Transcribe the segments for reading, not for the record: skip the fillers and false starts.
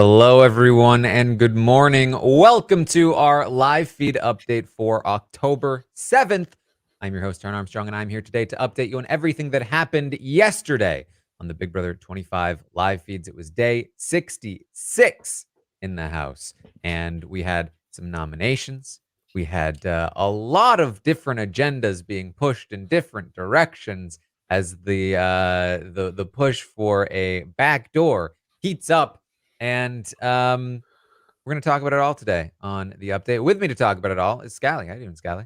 Hello, everyone, and good morning. Welcome to our live feed update for October 7th. I'm your host, Taran Armstrong, and I'm here today to update you on everything that happened yesterday on the Big Brother 25 live feeds. It was day 66 in the house, and we had some nominations. We had a lot of different agendas being pushed in different directions as the push for a backdoor heats up. And we're going to talk about it all today on the update. With me to talk about it all is Scally. How you doing, Scally?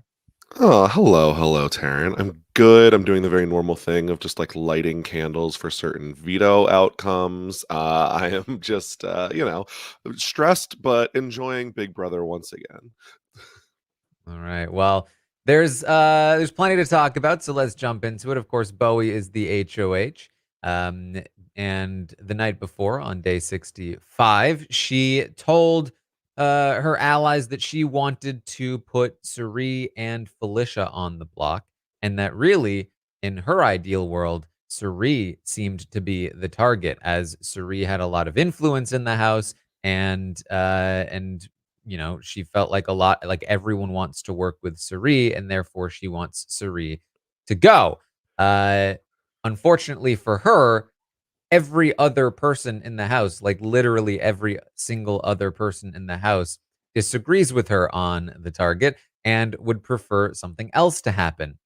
Oh, hello, Taryn. I'm good. I'm doing the very normal thing of just like lighting candles for certain veto outcomes. I am just, stressed but enjoying Big Brother once again. All right. Well, there's plenty to talk about, so let's jump into it. Of course, Bowie is the HOH. Um, and the night before, on day 65, she told her allies that she wanted to put Suri and Felicia on the block, and that really, in her ideal world, Suri seemed to be the target, as Suri had a lot of influence in the house, and she felt like everyone wants to work with Suri, and therefore she wants Suri to go. Uh, Unfortunately for her, every other person in the house, like literally every single other person in the house, disagrees with her on the target and would prefer something else to happen.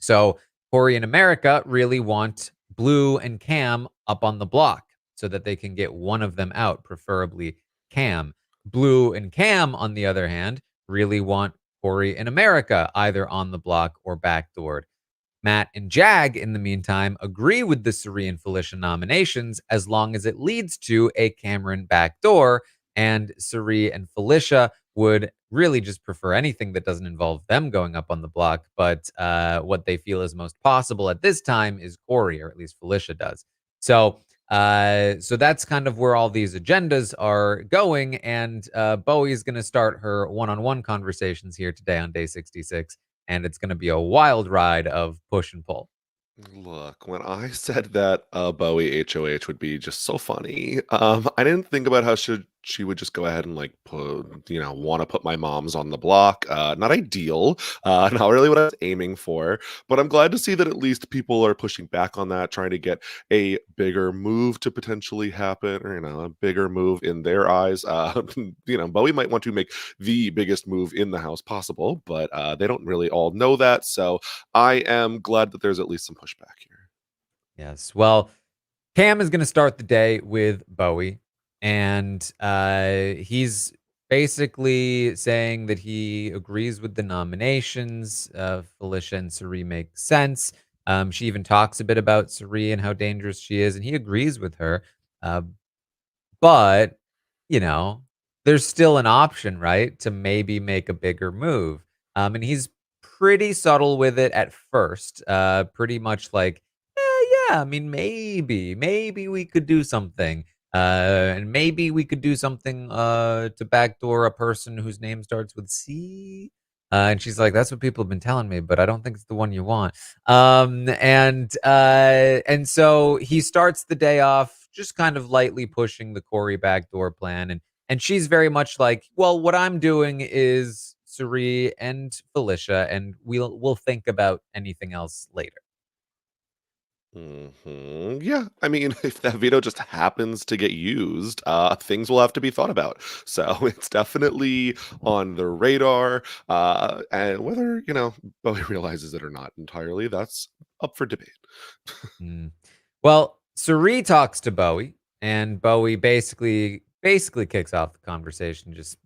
So Corey and America really want Blue and Cam up on the block so that they can get one of them out, preferably Cam. Blue and Cam, on the other hand, really want Corey and America either on the block or backdoored. Matt and Jag, in the meantime, agree with the Suri and Felicia nominations as long as it leads to a Cameron backdoor, and Suri and Felicia would really just prefer anything that doesn't involve them going up on the block. But what they feel is most possible at this time is Corey, or at least Felicia does. So that's kind of where all these agendas are going. And Bowie is going to start her one-on-one conversations here today on day 66. And it's going to be a wild ride of push and pull. Look, when I said that Bowie HOH would be just so funny, I didn't think about how she would just go ahead and like want to put my moms on the block. Not ideal, not really what I was aiming for, but I'm glad to see that at least people are pushing back on that, trying to get a bigger move to potentially happen, or a bigger move in their eyes. Bowie might want to make the biggest move in the house possible, but they don't really all know that. So I am glad that there's at least some pushback here. Yes. Well, Cam is going to start the day with Bowie, and he's basically saying that he agrees with the nominations. Felicia and Suri make sense. She even talks a bit about Suri and how dangerous she is, and he agrees with her. Uh, but, you know, there's still an option, right, to maybe make a bigger move. And he's pretty subtle with it at first. Pretty much like, yeah, I mean, maybe we could do something. And maybe we could do something to backdoor a person whose name starts with C. And she's like, that's what people have been telling me, but I don't think it's the one you want. And so he starts the day off just kind of lightly pushing the Corey backdoor plan, and she's very much like, well, what I'm doing is Suri and Felicia, and we'll think about anything else later. Yeah, I mean, if that veto just happens to get used, things will have to be thought about. So it's definitely on the radar. And whether, Bowie realizes it or not entirely, that's up for debate. Mm. Well, Suri talks to Bowie, and Bowie basically kicks off the conversation. Just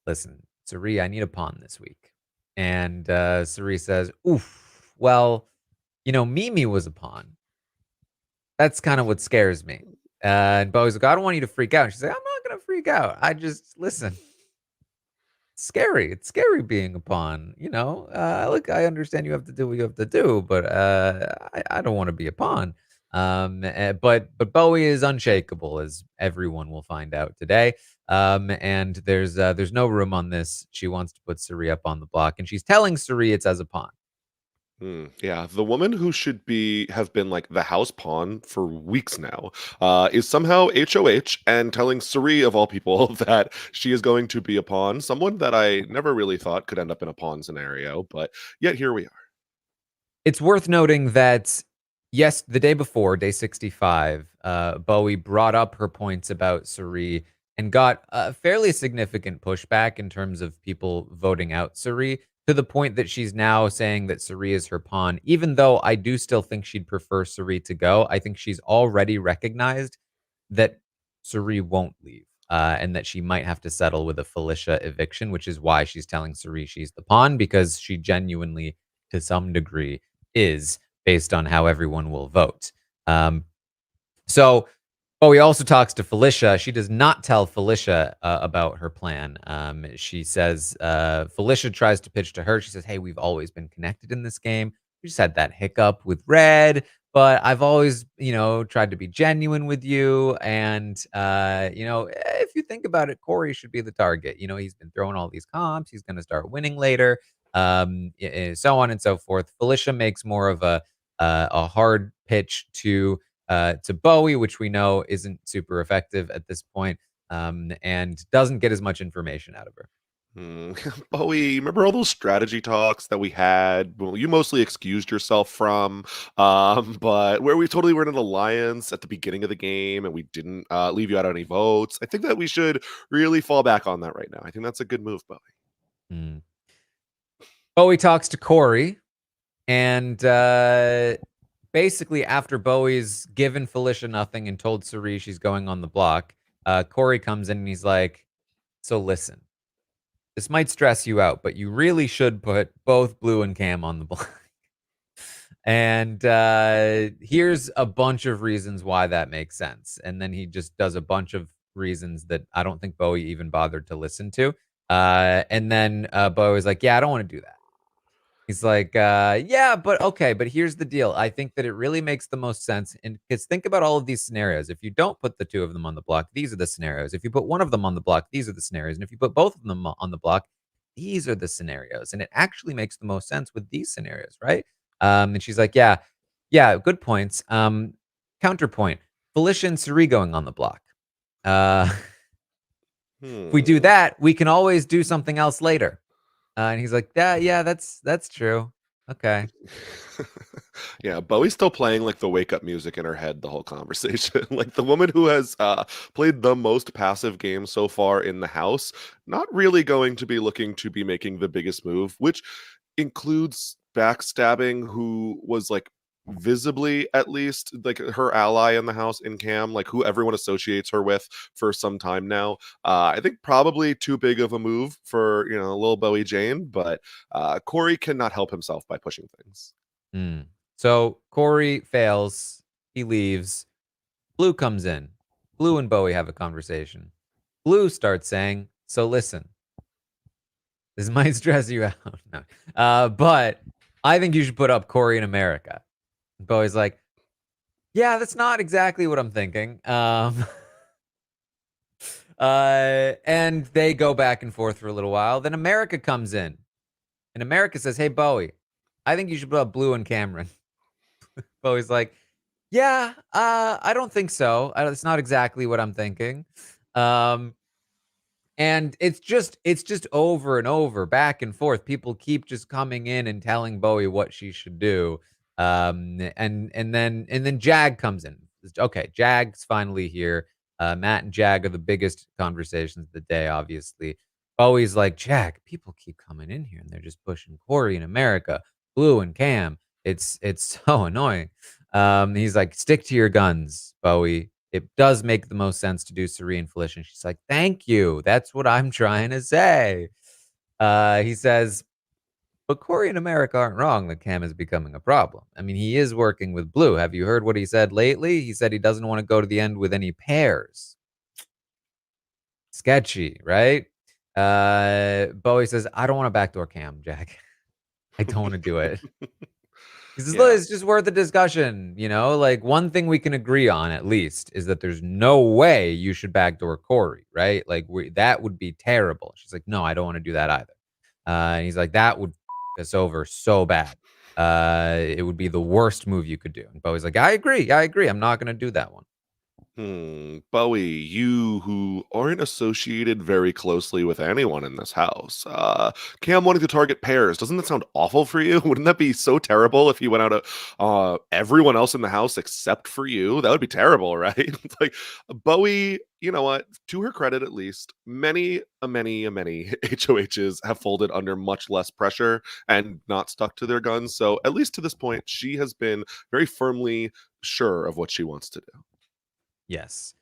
listen, Suri, I need a pawn this week. And Suri says, oof, well, Mimi was a pawn. That's kind of what scares me. And Bowie's like, I don't want you to freak out. And she's like, I'm not going to freak out. I just, listen, it's scary. It's scary being a pawn. Look, I understand you have to do what you have to do, but I don't want to be a pawn. But Bowie is unshakable, as everyone will find out today. And there's no room on this. She wants to put Suri up on the block, and she's telling Suri it's as a pawn. Yeah, the woman who should have been like the house pawn for weeks now, is somehow HOH and telling Suri of all people that she is going to be a pawn. Someone that I never really thought could end up in a pawn scenario, but yet here we are. It's worth noting that, yes, the day before, day 65, Bowie brought up her points about Suri and got a fairly significant pushback in terms of people voting out Suri, to the point that she's now saying that Suri is her pawn. Even though I do still think she'd prefer Suri to go, I think she's already recognized that Suri won't leave, and that she might have to settle with a Felicia eviction, which is why she's telling Suri she's the pawn, because she genuinely, to some degree, is based on how everyone will vote. Um, so Bowie also talks to Felicia. She does not tell Felicia about her plan. She says Felicia tries to pitch to her. She says, "Hey, we've always been connected in this game. We just had that hiccup with Red, but I've always, tried to be genuine with you. And if you think about it, Corey should be the target. He's been throwing all these comps. He's going to start winning later, so on and so forth." Felicia makes more of a hard pitch to Bowie, which we know isn't super effective at this point, and doesn't get as much information out of her. Bowie, remember all those strategy talks that we had? Well, you mostly excused yourself from, but where we totally were in an alliance at the beginning of the game and we didn't leave you out any votes. I think that we should really fall back on that right now. I think that's a good move, Bowie. Mm. Bowie talks to Corey, and basically, after Bowie's given Felicia nothing and told Cerie she's going on the block, Corey comes in and he's like, "So listen, this might stress you out, but you really should put both Blue and Cam on the block." And here's a bunch of reasons why that makes sense. And then he just does a bunch of reasons that I don't think Bowie even bothered to listen to. And then Bowie was like, "Yeah, I don't want to do that." He's like, "Yeah, but okay, but here's the deal. I think that it really makes the most sense, and because think about all of these scenarios. If you don't put the two of them on the block, these are the scenarios. If you put one of them on the block, these are the scenarios. And if you put both of them on the block, these are the scenarios. And it actually makes the most sense with these scenarios, right?" And she's like, "Yeah, yeah, good points. Counterpoint: Felicia and Cerie going on the block. Uh, if we do Hmm. that, we can always do something else later." And he's like, yeah, that's true. Okay. Yeah, Bowie's still playing like the wake up music in her head the whole conversation. Like the woman who has played the most passive game so far in the house, not really going to be looking to be making the biggest move, which includes backstabbing who was like visibly at least like her ally in the house in Cam, like who everyone associates her with for some time now. I think probably too big of a move for little Bowie Jane, but Corey cannot help himself by pushing things. Mm. So Corey fails. He leaves. Blue comes in. Blue and Bowie have a conversation. Blue starts saying, "So listen, this might stress you out." No. But I think you should put up Corey in America. Bowie's like, "Yeah, that's not exactly what I'm thinking." And they go back and forth for a little while. Then America comes in. And America says, "Hey, Bowie, I think you should put up Blue and Cameron." Bowie's like, "Yeah, I don't think so. It's not exactly what I'm thinking." Um, and it's just over and over, back and forth. People keep just coming in and telling Bowie what she should do. And then Jag comes in. Okay, Jag's finally here. Matt and Jag are the biggest conversations of the day, obviously. Bowie's like, "Jag, people keep coming in here and they're just pushing Corey in America, Blue and Cam. It's so annoying." He's like, "Stick to your guns, Bowie. It does make the most sense to do Serene Felicia." And she's like, "Thank you. That's what I'm trying to say." He says, "But Corey and America aren't wrong that Cam is becoming a problem. I mean, he is working with Blue. Have you heard what he said lately? He said he doesn't want to go to the end with any pairs. Sketchy, right?" Bowie says, "I don't want to backdoor Cam, Jack. I don't want to do it." He says, "Look, Yeah. it's just worth a discussion, like, one thing we can agree on at least is that there's no way you should backdoor Corey, right? Like, that would be terrible." She's like, "No, I don't wanna do that either." And he's like, "That would f us over so bad." it would be the worst move you could do. And Bowie's like, I agree. I'm not gonna do that one. Bowie, you who aren't associated very closely with anyone in this house. Cam wanting to target pairs, doesn't that sound awful for you? Wouldn't that be so terrible if he went out to everyone else in the house except for you? That would be terrible, right? It's like Bowie, you know what? To her credit, at least, many HOHs have folded under much less pressure and not stuck to their guns. So at least to this point, she has been very firmly sure of what she wants to do. Yes.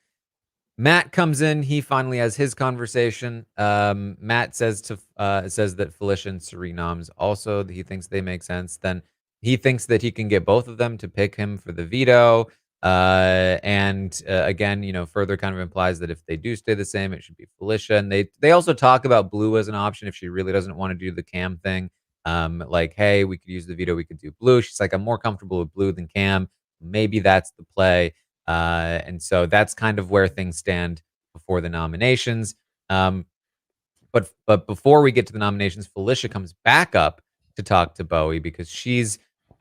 Matt comes in. He finally has his conversation. Matt says that Felicia and Suri noms also. He thinks they make sense. Then he thinks that he can get both of them to pick him for the veto. And again, further kind of implies that if they do stay the same, it should be Felicia. And they also talk about Blue as an option if she really doesn't want to do the Cam thing. Like, hey, we could use the veto. We could do Blue. She's like, I'm more comfortable with Blue than Cam. Maybe that's the play. And so that's kind of where things stand before the nominations. But before we get to the nominations, Felicia comes back up to talk to Bowie because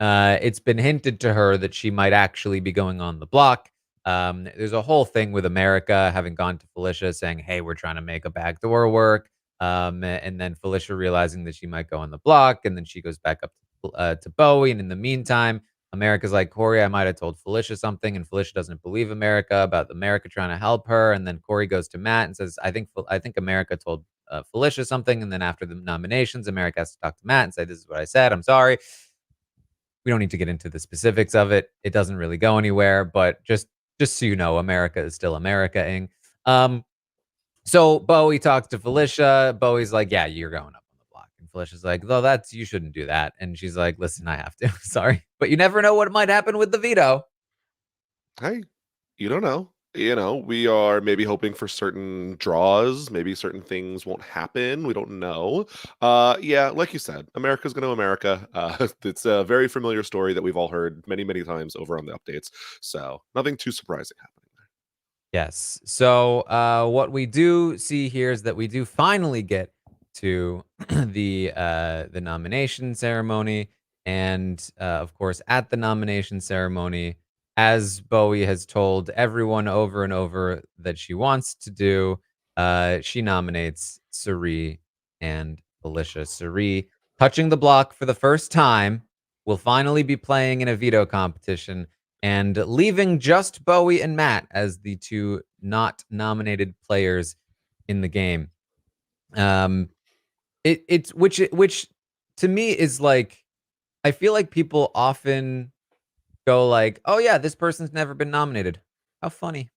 it's been hinted to her that she might actually be going on the block. There's a whole thing with America having gone to Felicia saying, hey, we're trying to make a backdoor work. And then Felicia realizing that she might go on the block. And then she goes back up to Bowie. And in the meantime, America's like, Corey, I might have told Felicia something, and Felicia doesn't believe America about America trying to help her. And then Corey goes to Matt and says, I think America told Felicia something. And then after the nominations, America has to talk to Matt and say, this is what I said. I'm sorry. We don't need to get into the specifics of it. It doesn't really go anywhere, but just so you know, America is still America-ing. So Bowie talks to Felicia. Bowie's like, yeah, you're going up on the block. And Felicia's like, no, you shouldn't do that. And she's like, listen, I have to. Sorry. But you never know what might happen with the veto. Hey, you don't know. We are maybe hoping for certain draws. Maybe certain things won't happen. We don't know. Yeah, like you said, America's going to America. It's a very familiar story that we've all heard many times over on the updates. So nothing too surprising happening. Yes. So what we do see here is that we do finally get to the nomination ceremony, and of course, at the nomination ceremony, as Bowie has told everyone over and over that she wants to do, she nominates Suri and Felicia. Suri touching the block for the first time will finally be playing in a veto competition and leaving just Bowie and Matt as the two not nominated players in the game. Which to me is like, I feel like people often go like, "Oh yeah, this person's never been nominated." How funny.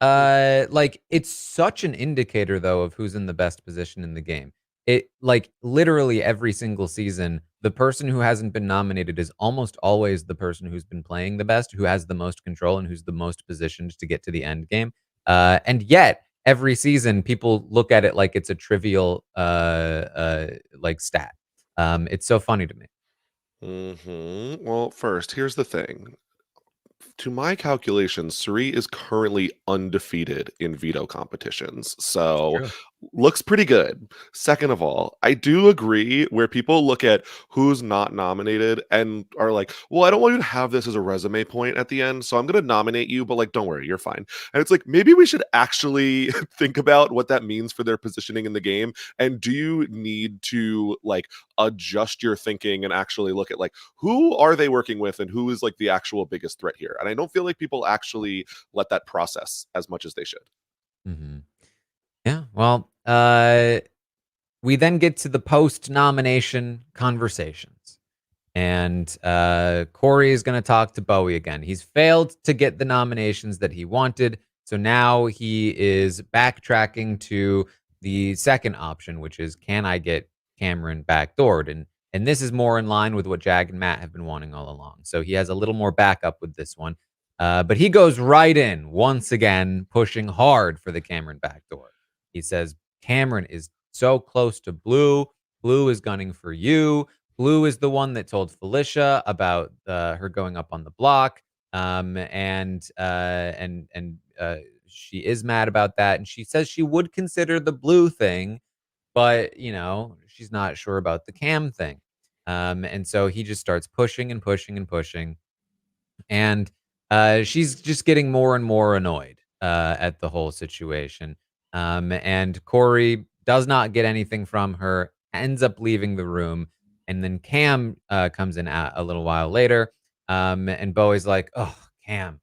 Like, it's such an indicator, though, of who's in the best position in the game. It like, literally every single season, the person who hasn't been nominated is almost always the person who's been playing the best, who has the most control, and who's the most positioned to get to the end game. And yet, every season, people look at it like it's a trivial, like, stat. It's so funny to me. Well, first, here's the thing. To my calculations, Suri is currently undefeated in veto competitions. It's So true. looks pretty good. Second of all, I do agree where people look at who's not nominated and are like, well, I don't want you to have this as a resume point at the end. So I'm going to nominate you, but like, don't worry, you're fine. And it's like, maybe we should actually think about what that means for their positioning in the game. And do you need to like adjust your thinking and actually look at like, who are they working with and who is like the actual biggest threat here? And I don't feel like people actually let that process as much as they should. Mhm. Yeah, well, we then get to the post-nomination conversations. And Corey is going to talk to Bowie again. He's failed to get the nominations that he wanted. So now he is backtracking to the second option, which is, can I get Cameron backdoored? And this is more in line with what Jag and Matt have been wanting all along. So he has a little more backup with this one. But he goes right in once again, pushing hard for the Cameron backdoor. He says, Cameron is so close to Blue. Blue is gunning for you. Blue is the one that told Felicia about her going up on the block, and she is mad about that, and she says she would consider the Blue thing, but she's not sure about the Cam thing. And so he just starts pushing and pushing and pushing. And she's just getting more and more annoyed at the whole situation. And Corey does not get anything from her, ends up leaving the room. And then Cam comes in a little while later. And Bowie's like, oh, Cam.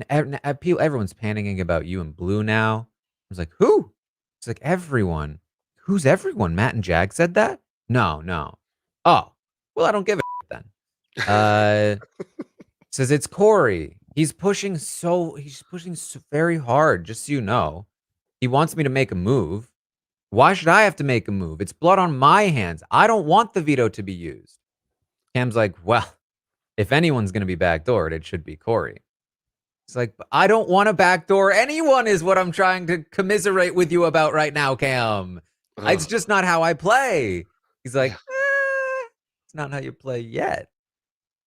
Everyone's panicking about you and Blue now. I was like, who? It's like, everyone. Who's everyone? Matt and Jag said that? No, no. Oh, well, I don't give a then. Says it's Corey. He's pushing so very hard, just so you know. He wants me to make a move. Why should I have to make a move? It's blood on my hands. I don't want the veto to be used. Cam's like, well, if anyone's going to be backdoored, it should be Corey. It's like, I don't want to backdoor anyone is what I'm trying to commiserate with you about right now, Cam. It's just not how I play. He's like, it's not how you play yet.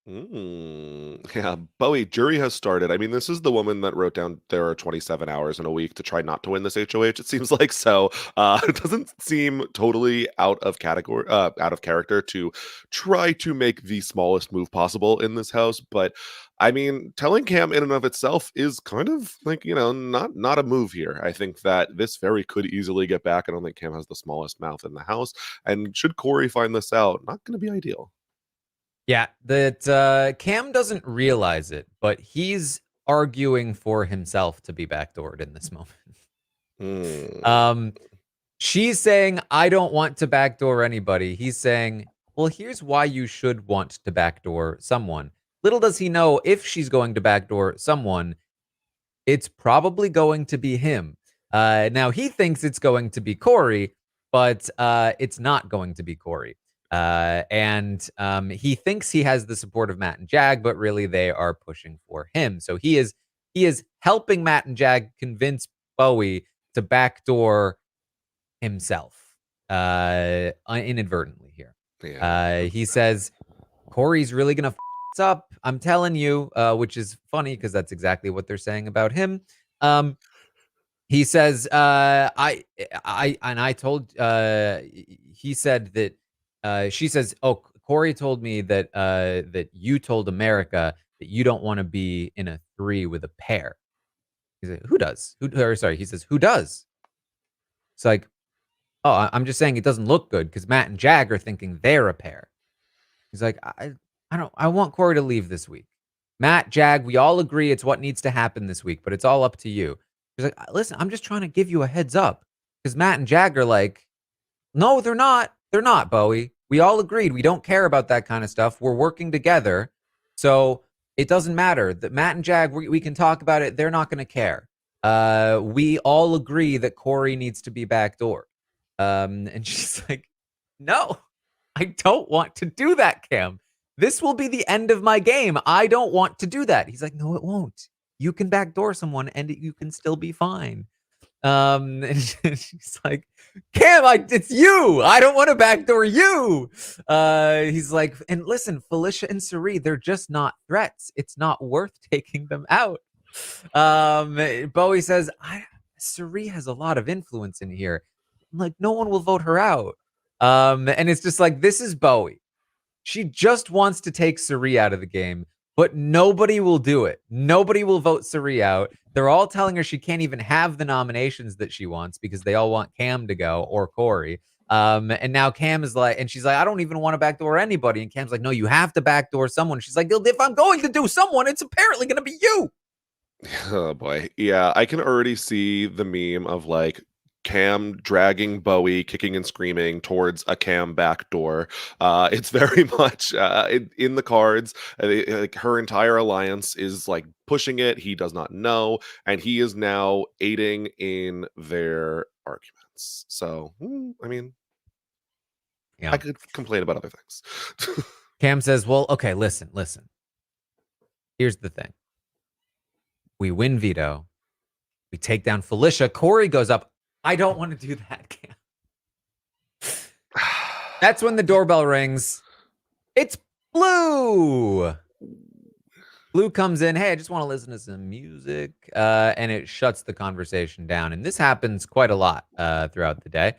Yeah, Bowie, jury has started. I mean, this is the woman that wrote down there are 27 hours in a week to try not to win this HOH. It seems like so. It doesn't seem totally out of category, out of character to try to make the smallest move possible in this house. But I mean, telling Cam in and of itself is kind of like, not a move here. I think that this very could easily get back. I don't think Cam has the smallest mouth in the house. And should Corey find this out, not going to be ideal. Yeah, that Cam doesn't realize it, but he's arguing for himself to be backdoored in this moment. She's saying, I don't want to backdoor anybody. He's saying, well, here's why you should want to backdoor someone. Little does he know, if she's going to backdoor someone, it's probably going to be him. Now, he thinks it's going to be Corey, but it's not going to be Corey. And he thinks he has the support of Matt and Jag, but really they are pushing for him. So he is helping Matt and Jag convince Bowie to backdoor himself inadvertently here. Yeah. He says, Corey's really going to f up. I'm telling you, which is funny because that's exactly what they're saying about him. He says, he said that, she says, oh, Corey told me that, that you told America that you don't want to be in a 3 with a pair. He's like, who does? He says, who does? It's like, oh, I'm just saying it doesn't look good because Matt and Jag are thinking they're a pair. He's like, I want Corey to leave this week. Matt, Jag, we all agree it's what needs to happen this week, but it's all up to you. He's like, listen, I'm just trying to give you a heads up because Matt and Jag are like, no, they're not. They're not, Bowie. We all agreed. We don't care about that kind of stuff. We're working together. So it doesn't matter that Matt and Jag, we can talk about it. They're not going to care. We all agree that Corey needs to be backdoored. And she's like, no, I don't want to do that, Cam. This will be the end of my game. I don't want to do that. He's like, no, it won't. You can backdoor someone and you can still be fine. And she's like, Cam, it's you. I don't want to backdoor you. He's like, and listen, Felicia and Suri, they're just not threats. It's not worth taking them out. Bowie says, Suri has a lot of influence in here. Like, no one will vote her out. And it's just like, this is Bowie. She just wants to take Suri out of the game, but nobody will do it. Nobody will vote Suri out. They're all telling her she can't even have the nominations that she wants because they all want Cam to go or Corey. And now Cam is like, and she's like, I don't even want to backdoor anybody. And Cam's like, no, you have to backdoor someone. She's like, if I'm going to do someone, it's apparently going to be you. Oh boy. Yeah, I can already see the meme of like Cam dragging Bowie, kicking and screaming towards a Cam back door. It's very much in the cards. Like her entire alliance is like pushing it. He does not know, and he is now aiding in their arguments. So, I mean, I could complain about other things. Cam says, well, okay, listen. Here's the thing. We win veto. We take down Felicia. Corey goes up. I don't want to do that, Cam. That's when the doorbell rings. It's Blue. Blue comes in. Hey, I just want to listen to some music. And it shuts the conversation down. And this happens quite a lot throughout the day.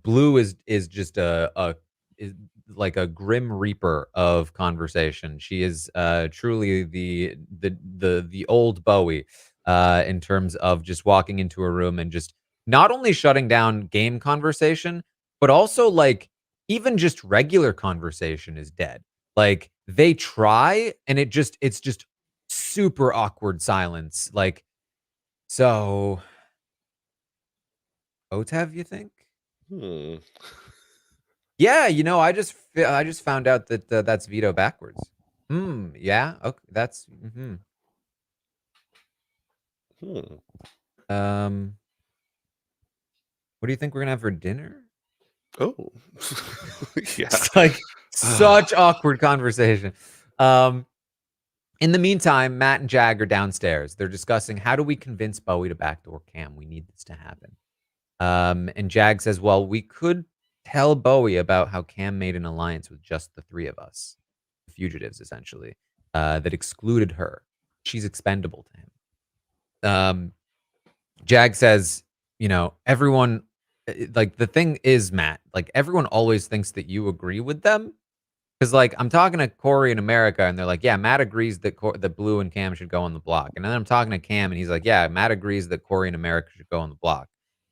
Blue is just is like a grim reaper of conversation. She is truly the old Bowie in terms of just walking into a room and just not only shutting down game conversation, but also like even just regular conversation is dead. Like they try and it's just super awkward silence. Like, so Otev, you think? Hmm. Yeah, I just found out that that's veto backwards. Yeah. Okay, that's Hmm. um what do you think we're gonna have for dinner? Oh. Yeah. It's like such awkward conversation. Um in the meantime, Matt and Jag are downstairs. They're discussing how do we convince Bowie to backdoor Cam? We need this to happen. And Jag says, well, we could tell Bowie about how Cam made an alliance with just the three of us, the fugitives, essentially, that excluded her. She's expendable to him. Jag says, everyone, like, the thing is, Matt, like, everyone always thinks that you agree with them. Because, like, I'm talking to Corey in America, and they're like, yeah, Matt agrees that that Blue and Cam should go on the block. And then I'm talking to Cam, and he's like, yeah, Matt agrees that Corey in America should go on the block.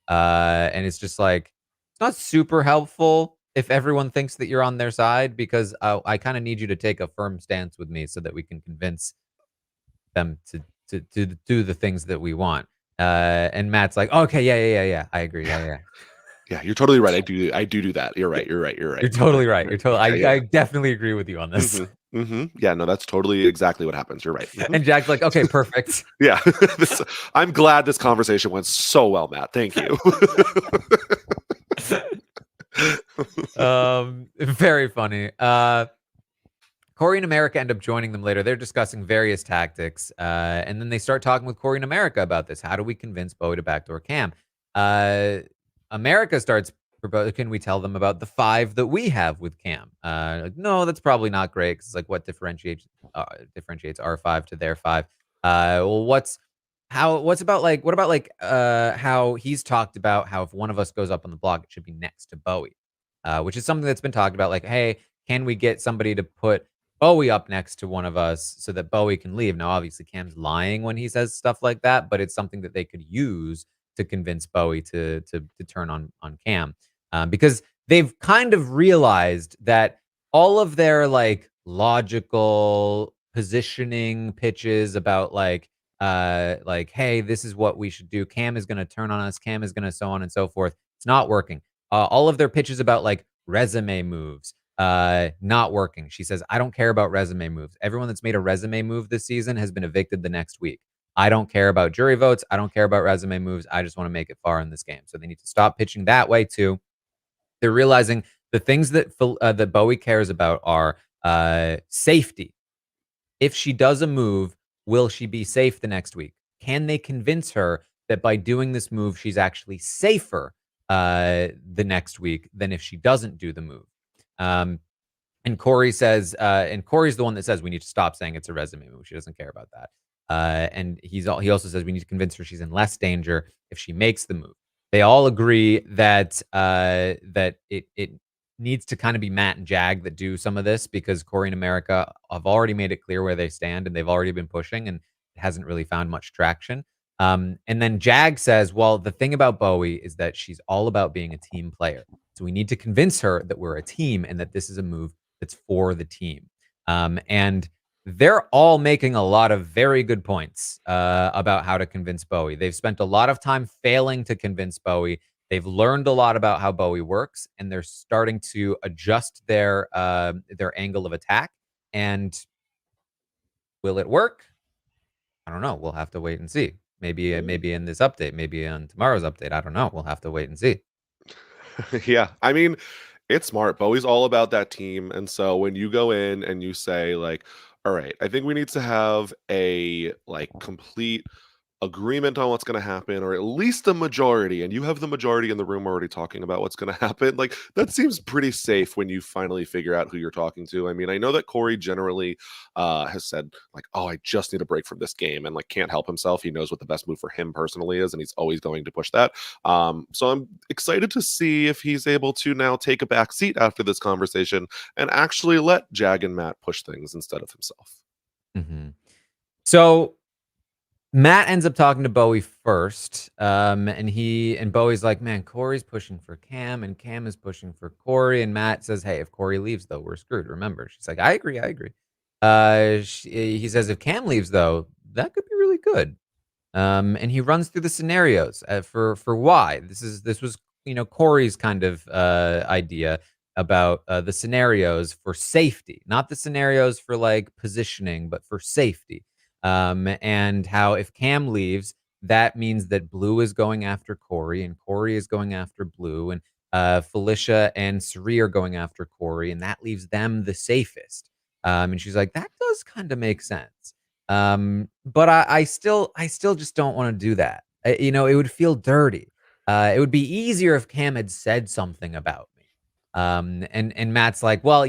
And it's just like, it's not super helpful if everyone thinks that you're on their side, because I kind of need you to take a firm stance with me so that we can convince them to do the things that we want. And Matt's like, okay, yeah, I agree, yeah. Yeah, you're totally right. I do that. You're right. You're right. You're right. You're totally right. You're totally. Yeah, I yeah. definitely agree with you on this. Yeah, no, that's totally exactly what happens. You're right. And Jack's like, okay, perfect. Yeah. I'm glad this conversation went so well, Matt. Thank you. Very funny. Corey and America end up joining them later. They're discussing various tactics, and then they start talking with Corey and America about this. How do we convince Bowie to backdoor Cam? America starts proposing, can we tell them about the 5 that we have with Cam? Like, no, that's probably not great, because like what differentiates our 5 to their 5? Well, what about like how he's talked about how if one of us goes up on the block, it should be next to Bowie, which is something that's been talked about. Like, hey, can we get somebody to put Bowie up next to one of us so that Bowie can leave? Now, obviously, Cam's lying when he says stuff like that, but it's something that they could use to convince Bowie to turn on Cam, because they've kind of realized that all of their like logical positioning pitches about like, hey, this is what we should do. Cam is going to turn on us. Cam is going to so on and so forth. It's not working. All of their pitches about like resume moves, not working. She says, I don't care about resume moves. Everyone that's made a resume move this season has been evicted the next week. I don't care about jury votes. I don't care about resume moves. I just want to make it far in this game. So they need to stop pitching that way too. They're realizing the things that Bowie cares about are safety. If she does a move, will she be safe the next week? Can they convince her that by doing this move, she's actually safer the next week than if she doesn't do the move? And Corey says, and Corey's the one that says we need to stop saying it's a resume move. She doesn't care about that. And he also says we need to convince her she's in less danger if she makes the move. They all agree that that it needs to kind of be Matt and Jag that do some of this, because Corey and America have already made it clear where they stand, and they've already been pushing, and it hasn't really found much traction. And then Jag says, well, the thing about Bowie is that she's all about being a team player. So we need to convince her that we're a team and that this is a move that's for the team. And they're all making a lot of very good points about how to convince Bowie. They've spent a lot of time failing to convince Bowie. They've learned a lot about how Bowie works, and they're starting to adjust their angle of attack. And will it work? I don't know. We'll have to wait and see. Maybe in this update, maybe on tomorrow's update. I don't know. We'll have to wait and see. Yeah, I mean, it's smart. Bowie's all about that team, and so when you go in and you say like, "All right, I think we need to have a like complete agreement on what's going to happen, or at least a majority, and you have the majority in the room already talking about what's going to happen, like that seems pretty safe when you finally figure out who you're talking to. I mean, I know that Corey generally has said like, oh, I just need a break from this game, and like can't help himself. He knows what the best move for him personally is, and he's always going to push that. So I'm excited to see if he's able to now take a back seat after this conversation and actually let Jag and Matt push things instead of himself. Mm-hmm. So Matt ends up talking to Bowie first, and Bowie's like, "Man, Corey's pushing for Cam, and Cam is pushing for Corey." And Matt says, "Hey, if Corey leaves, though, we're screwed. Remember?" She's like, "I agree, I agree." He says, "If Cam leaves, though, that could be really good." And he runs through the scenarios for why this was Corey's kind of idea about the scenarios for safety, not the scenarios for like positioning, but for safety. And how if Cam leaves, that means that Blue is going after Corey, and Corey is going after Blue, and Felicia and Suri are going after Corey, and that leaves them the safest. And she's like, that does kind of make sense. But I still just don't want to do that. It would feel dirty. It would be easier if Cam had said something about me. And Matt's like, well,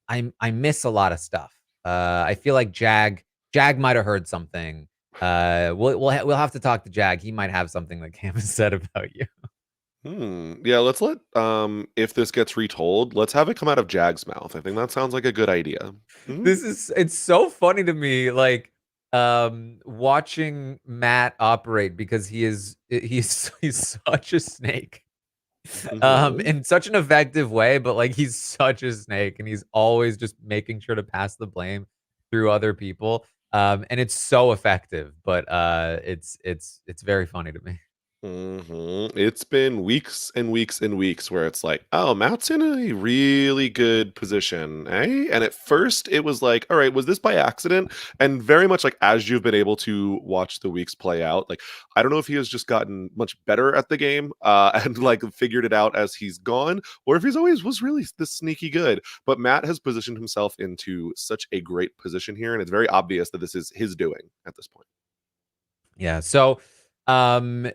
I miss a lot of stuff. I feel like Jag might have heard something. We'll have to talk to Jag. He might have something that Cam has said about you. Yeah, let's let if this gets retold, let's have it come out of Jag's mouth. I think that sounds like a good idea. Mhm. It's so funny to me, like watching Matt operate because he's such a snake. Mhm. In such an effective way, but like he's such a snake and he's always just making sure to pass the blame through other people. And it's so effective, but it's very funny to me. It's been weeks and weeks and weeks where it's like, oh, Matt's in a really good position, eh? And at first it was like, all right, was this by accident? And very much like as you've been able to watch the weeks play out, like I don't know if he has just gotten much better at the game and like figured it out as he's gone, or if he's always was really this sneaky good. But Matt has positioned himself into such a great position here, and it's very obvious that this is his doing at this point. Yeah. So um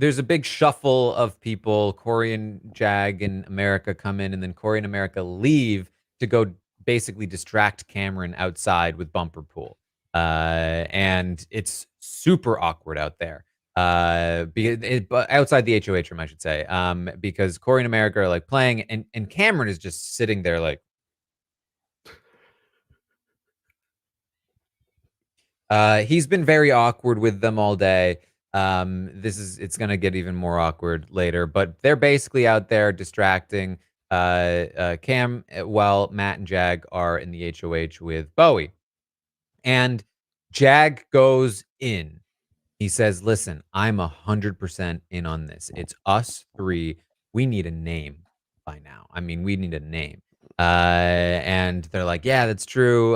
there's a big shuffle of people. Corey and Jag and America come in, and then Corey and America leave to go basically distract Cameron outside with Bumper Pool. And it's super awkward out there. But outside the HOH room, I should say, because Corey and America are like playing, and Cameron is just sitting there like, he's been very awkward with them all day. It's gonna get even more awkward later, but they're basically out there distracting Cam while Matt and Jag are in the HOH with Bowie. And Jag goes in. He says, "Listen, I'm 100% in on this. It's us three. We need a name by now. I mean, we need a name." And they're like, "Yeah, that's true."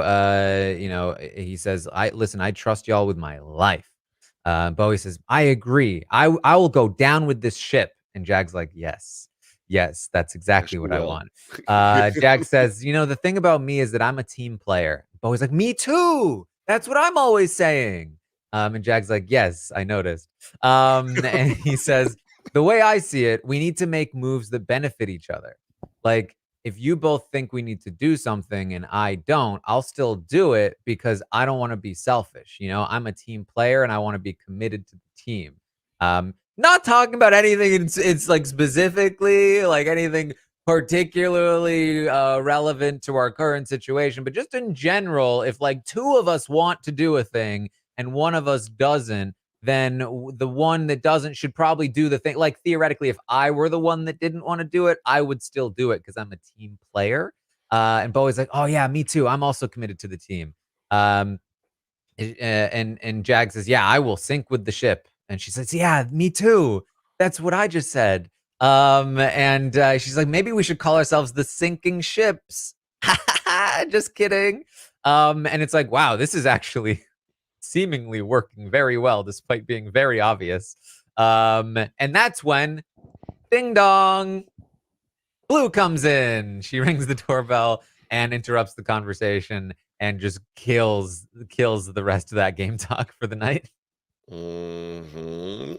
He says, I trust y'all with my life." Bowie says, "I agree. I will go down with this ship." And Jag's like, "Yes, yes, that's Yes, exactly you what I will. want." Jag says, "The thing about me is that I'm a team player." Bowie's like, "Me too. That's what I'm always saying." And Jag's like, "Yes, I noticed." And he says, "The way I see it, we need to make moves that benefit each other. Like, if you both think we need to do something and I don't, I'll still do it because I don't want to be selfish. I'm a team player and I want to be committed to the team." Not talking about anything. It's like specifically like anything particularly relevant to our current situation, but just in general, if like two of us want to do a thing and one of us doesn't, then the one that doesn't should probably do the thing. Like theoretically, if I were the one that didn't want to do it, I would still do it because I'm a team player. And Bowie's like, "Oh yeah, me too. I'm also committed to the team." Um, and Jag says, "Yeah, I will sink with the ship." And she says, "Yeah, me too. That's what I just said." And she's like, "Maybe we should call ourselves the Sinking Ships." Just kidding. And it's like, wow, this is actually seemingly working very well, despite being very obvious. And that's when, ding dong, Blue comes in. She rings the doorbell and interrupts the conversation and just kills the rest of that game talk for the night.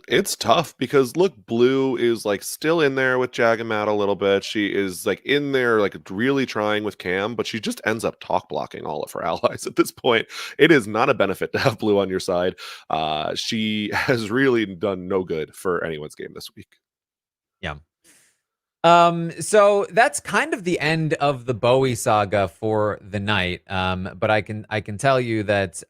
It's tough because look, Blue is like still in there with Jag and Matt a little bit. She is like in there, like really trying with Cam, but she just ends up talk blocking all of her allies at this point. It is not a benefit to have Blue on your side. She has really done no good for anyone's game this week. Yeah. So that's kind of the end of the Bowie saga for the night. But I can tell you that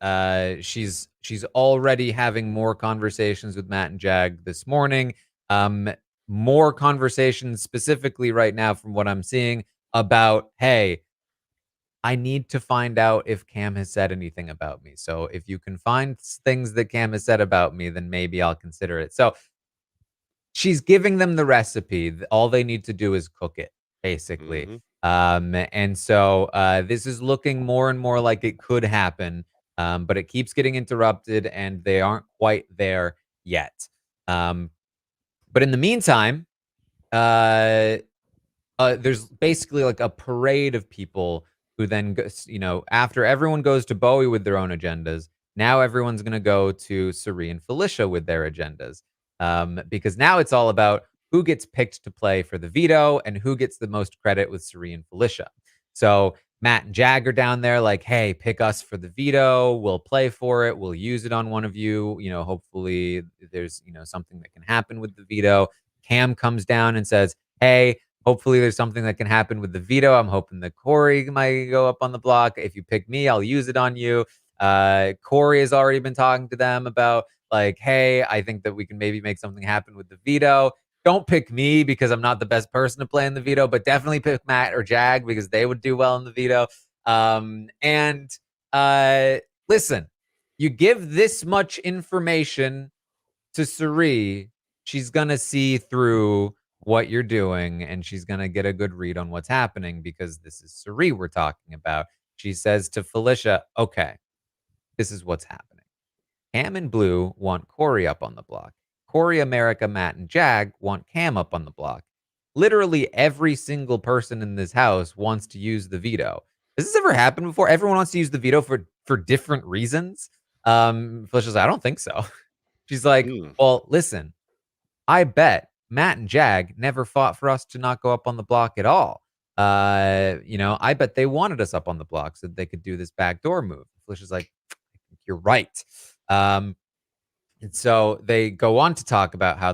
she's already having more conversations with Matt and Jag this morning. Um, More conversations specifically right now from what I'm seeing about, hey, I need to find out if Cam has said anything about me. So if you can find things that Cam has said about me, then maybe I'll consider it. So she's giving them the recipe. All they need to do is cook it, basically. Hmm. And so this is looking more and more like it could happen, but it keeps getting interrupted, and they aren't quite there yet. Um, but in the meantime, uh, there's basically like a parade of people who then goes, after everyone goes to Bowie with their own agendas, now everyone's going to go to Suri and Felicia with their agendas. Because now it's all about who gets picked to play for the veto and who gets the most credit with Suri and Felicia. So Matt and Jag are down there like, hey, pick us for the veto. We'll play for it. We'll use it on one of you. Hopefully there's, something that can happen with the veto. Cam comes down and says, hey, hopefully, there's something that can happen with the veto. I'm hoping that Corey might go up on the block. If you pick me, I'll use it on you. Corey has already been talking to them about, like, hey, I think that we can maybe make something happen with the veto. Don't pick me because I'm not the best person to play in the veto, but definitely pick Matt or Jag because they would do well in the veto. And listen, you give this much information to Suri, she's gonna see through what you're doing, and she's gonna get a good read on what's happening because this is Suri we're talking about. She says to Felicia, okay, this is what's happening. Cam and Blue want Corey up on the block. Corey, America, Matt, and Jag want Cam up on the block. Literally every single person in this house wants to use the veto. Has this ever happened before? Everyone wants to use the veto for different reasons. Felicia's like, I don't think so. She's like, Mm. well, listen, I bet Matt and Jag never fought for us to not go up on the block at all. I bet they wanted us up on the block so that they could do this backdoor move. Felicia's like, I think you're right. Um, and so they go on to talk about how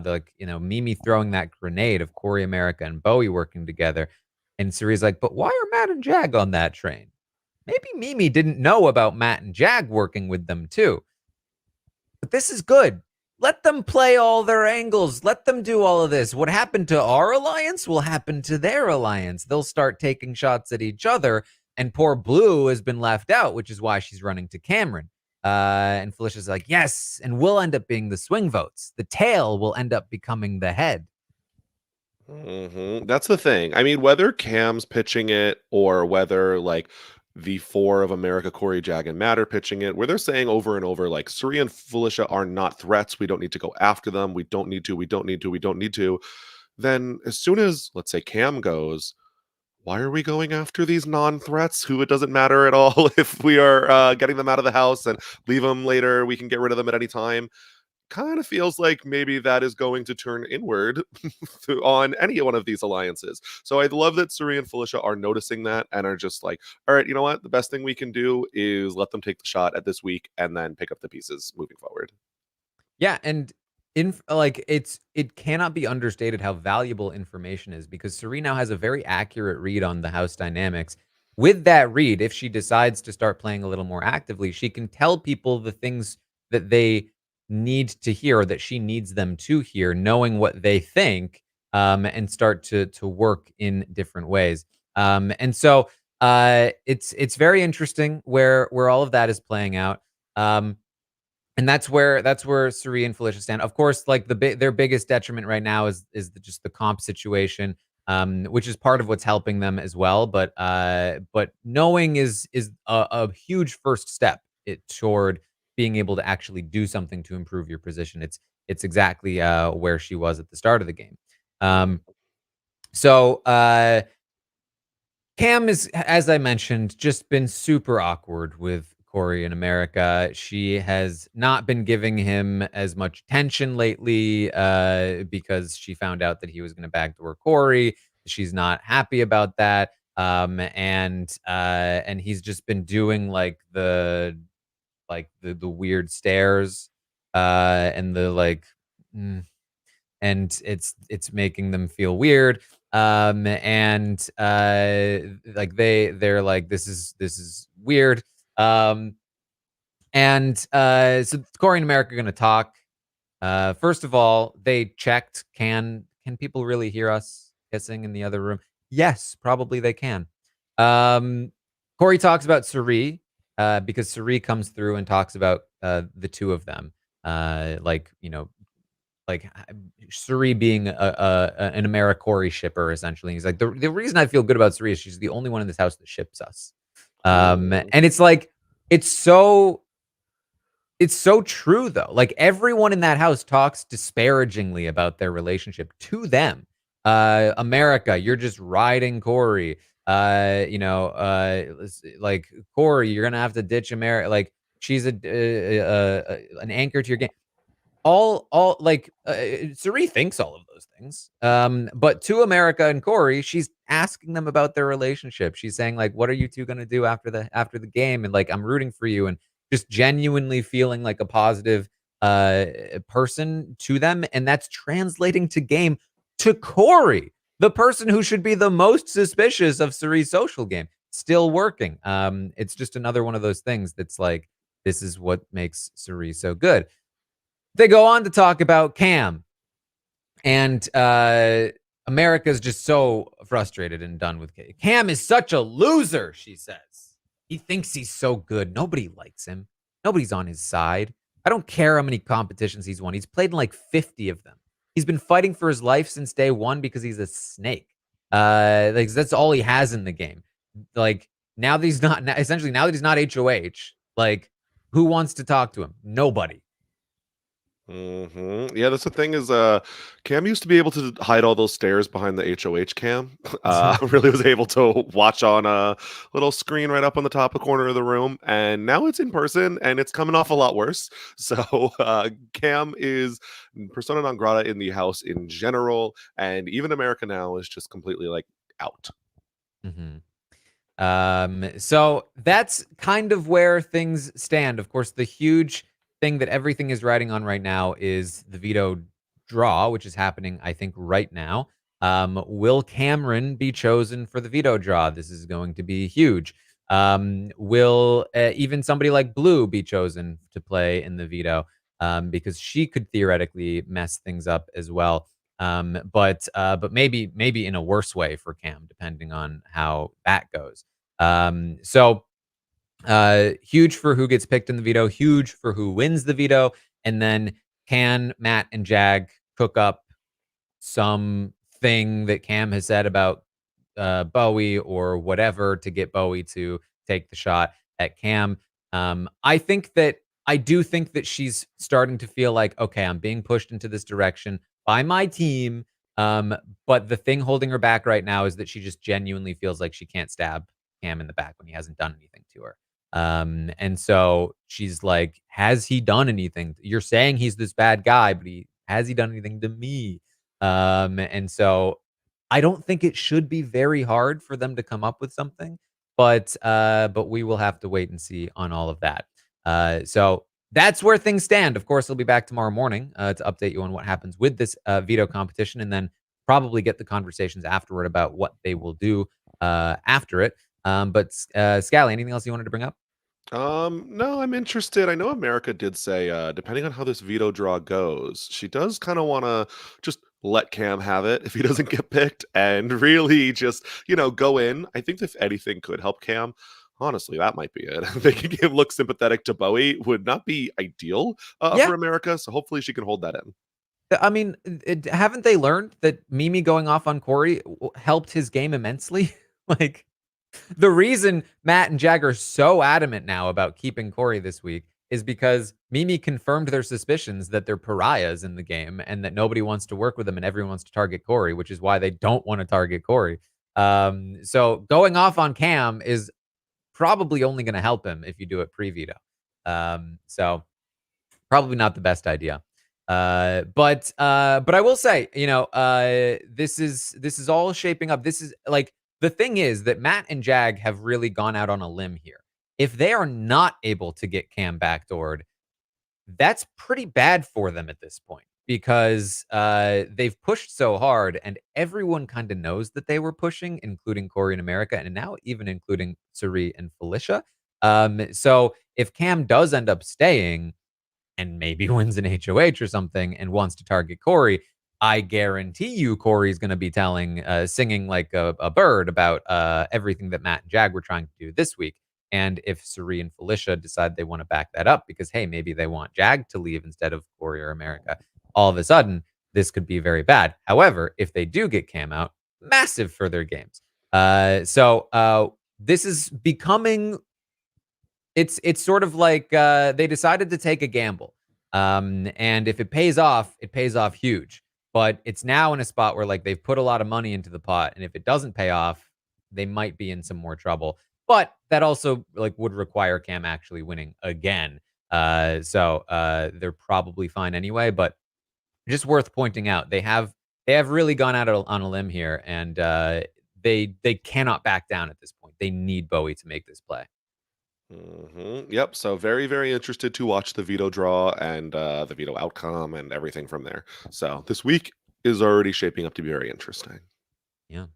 Mimi throwing that grenade of Corey America and Bowie working together. And Suri's like, but why are Matt and Jag on that train? Maybe Mimi didn't know about Matt and Jag working with them too. But this is good. Let them play all their angles. Let them do all of this. What happened to our alliance will happen to their alliance. They'll start taking shots at each other. And poor Blue has been left out, which is why she's running to Cameron. And Felicia's like, yes. And we'll end up being the swing votes. The tail will end up becoming the head. That's the thing. I mean, whether Cam's pitching it or whether like the four of America, Corey, Jag, and Matt are pitching it, where they're saying over and over, like Suri and Felicia are not threats. We don't need to go after them. We don't need to. We don't need to. We don't need to. Then as soon as let's say Cam goes, why are we going after these non-threats who it doesn't matter at all if we are getting them out of the house and leave them later? We can get rid of them at any time. Kind of feels like maybe that is going to turn inward on any one of these alliances. So I love that Suri and Felicia are noticing that and are just like, all right, you know what? The best thing we can do is let them take the shot at this week and then pick up the pieces moving forward. Yeah, and it cannot be understated how valuable information is because Serena now has a very accurate read on the house dynamics. With that read, if she decides to start playing a little more actively, she can tell people the things that they need to hear or that she needs them to hear, knowing what they think, and start to work in different ways. And so it's very interesting where all of that is playing out. And that's where Suri and Felicia stand. Of course, like their biggest detriment right now is just the comp situation, which is part of what's helping them as well. But knowing is a huge first step toward being able to actually do something to improve your position. It's exactly where she was at the start of the game. Um, so Cam is, as I mentioned, just been super awkward with Corey in America. She has not been giving him as much attention lately because she found out that he was going to backdoor Corey. She's not happy about that. And he's just been doing the weird stares and the mm, and it's making them feel weird. Like they're like, this is weird. um so Corey and America are gonna talk. First of all, they checked, can people really hear us kissing in the other room? Yes, probably they can. um Corey talks about Suri, because Suri comes through and talks about the two of them, like, like, Suri being an AmeriCorey shipper, essentially. He's like, "The reason I feel good about Suri is she's the only one in this house that ships us." Ooh. And it's like, it's so it's so true, though. Like, everyone in that house talks disparagingly about their relationship to them. "America, you're just riding Corey." Like, "Corey, you're gonna have to ditch America." Like, she's an anchor to your game. All like, Suri thinks all of those things. But to America and Corey, she's asking them about their relationship. She's saying, like, "What are you 2 gonna do after the game?" And, like, "I'm rooting for you," and just genuinely feeling like a positive, uh, person to them, and that's translating to game to Corey, the person who should be the most suspicious of Suri's social game, still working. It's just another one of those things that's like, this is what makes Suri so good. They go on to talk about Cam, and America's just so frustrated and done with Cam. "Cam is such a loser," she says. "He thinks he's so good. Nobody likes him. Nobody's on his side. I don't care how many competitions he's won. He's played in like 50 of them. He's been fighting for his life since day one because he's a snake. Like, that's all he has in the game. Like, now that he's not, essentially, now that he's not HOH, like, who wants to talk to him? Nobody." Yeah, that's the thing is, Cam used to be able to hide all those stairs behind the HOH cam. Really was able to watch on a little screen right up on the top of corner of the room, and now it's in person, and it's coming off a lot worse. So, Cam is persona non grata in the house in general, and even America now is just completely like out. Mhm. So that's kind of where things stand. Of course, the huge thing that everything is riding on right now is the veto draw, which is happening, I think, right now. Will Cameron be chosen for the veto draw? This is going to be huge. Will even somebody like Blue be chosen to play in the veto? Because she could theoretically mess things up as well. But maybe in a worse way for Cam, depending on how that goes. Huge for who gets picked in the veto, huge for who wins the veto, and then can Matt and Jag cook up something that Cam has said about Bowie or whatever to get Bowie to take the shot at Cam? I do think that she's starting to feel like, okay, I'm being pushed into this direction by my team. Um, but the thing holding her back right now is that she just genuinely feels like she can't stab Cam in the back when he hasn't done anything to her. And so she's like, has he done anything? You're saying he's this bad guy, but has he done anything to me? And so I don't think it should be very hard for them to come up with something, but we will have to wait and see on all of that. So that's where things stand. Of course, I'll be back tomorrow morning to update you on what happens with this veto competition, and then probably get the conversations afterward about what they will do after it. Scally, anything else you wanted to bring up? No, I'm interested. I know America did say, depending on how this veto draw goes, she does kind of want to just let Cam have it if he doesn't get picked and really just, go in. I think if anything could help Cam, honestly, that might be it. Making him look sympathetic to Bowie would not be ideal Yeah, for America. So hopefully she can hold that in. I mean, haven't they learned that Mimi going off on Corey helped his game immensely? Like, the reason Matt and Jag are so adamant now about keeping Corey this week is because Mimi confirmed their suspicions that they're pariahs in the game and that nobody wants to work with them and everyone wants to target Corey, which is why they don't want to target Corey. So going off on Cam is probably only going to help him if you do it pre-veto. So probably not the best idea. But I will say, this is all shaping up. This is like the thing is that Matt and Jag have really gone out on a limb here. If they are not able to get Cam backdoored, that's pretty bad for them at this point because they've pushed so hard, and everyone kind of knows that they were pushing, including Corey and America, and now even including Suri and Felicia. So if Cam does end up staying and maybe wins an HOH or something and wants to target Corey, I guarantee you Corey's going to be singing like a bird about everything that Matt and Jag were trying to do this week. And if Suri and Felicia decide they want to back that up because, hey, maybe they want Jag to leave instead of Corey or America, all of a sudden, this could be very bad. However, if they do get Cam out, massive for their games. So this is becoming it's sort of like, they decided to take a gamble. And if it pays off huge. But it's now in a spot where, like, they've put a lot of money into the pot, and if it doesn't pay off, they might be in some more trouble. But that also, like, would require Cam actually winning again. So they're probably fine anyway, but just worth pointing out, they have really gone out on a limb here, and they cannot back down at this point. They need Bowie to make this play. Yep. So very, very interested to watch the veto draw and the veto outcome and everything from there. So this week is already shaping up to be very interesting. Yeah.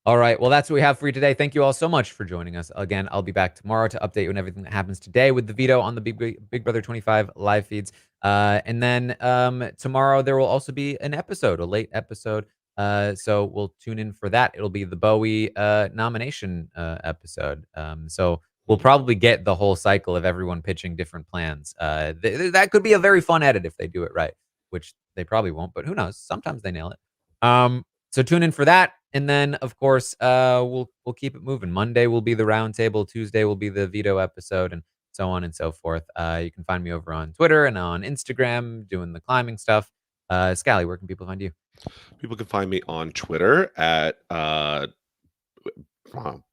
All right. Well, that's what we have for you today. Thank you all so much for joining us. Again, I'll be back tomorrow to update you on everything that happens today with the veto on the Big Brother 25 live feeds. And then tomorrow there will also be an episode, a late episode. So we'll tune in for that. It'll be the Bowie nomination episode. So we'll probably get the whole cycle of everyone pitching different plans. That could be a very fun edit if they do it right, which they probably won't, but who knows? Sometimes they nail it. So tune in for that. And then, of course, we'll keep it moving. Monday will be the roundtable. Tuesday will be the veto episode, and so on and so forth. You can find me over on Twitter and on Instagram doing the climbing stuff. Scally, where can people find you? People can find me on Twitter at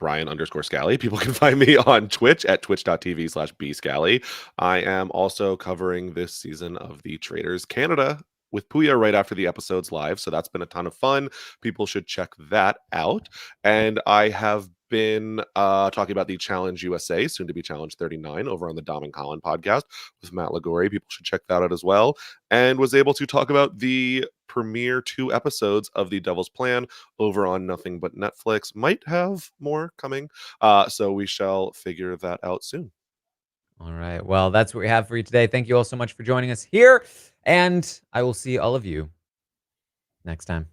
Brian_Scally. People can find me on Twitch at twitch.tv/bscally. I am also covering this season of the Traders Canada with Puya right after the episode's live. So that's been a ton of fun. People should check that out. And I have been talking about the Challenge USA, soon to be Challenge 39, over on the Dom and Colin podcast with Matt Lagori. People should check that out as well. And was able to talk about the premiere 2 episodes of The Devil's Plan over on Nothing But Netflix. Might have more coming. So we shall figure that out soon. All right. Well, that's what we have for you today. Thank you all so much for joining us here. And I will see all of you next time.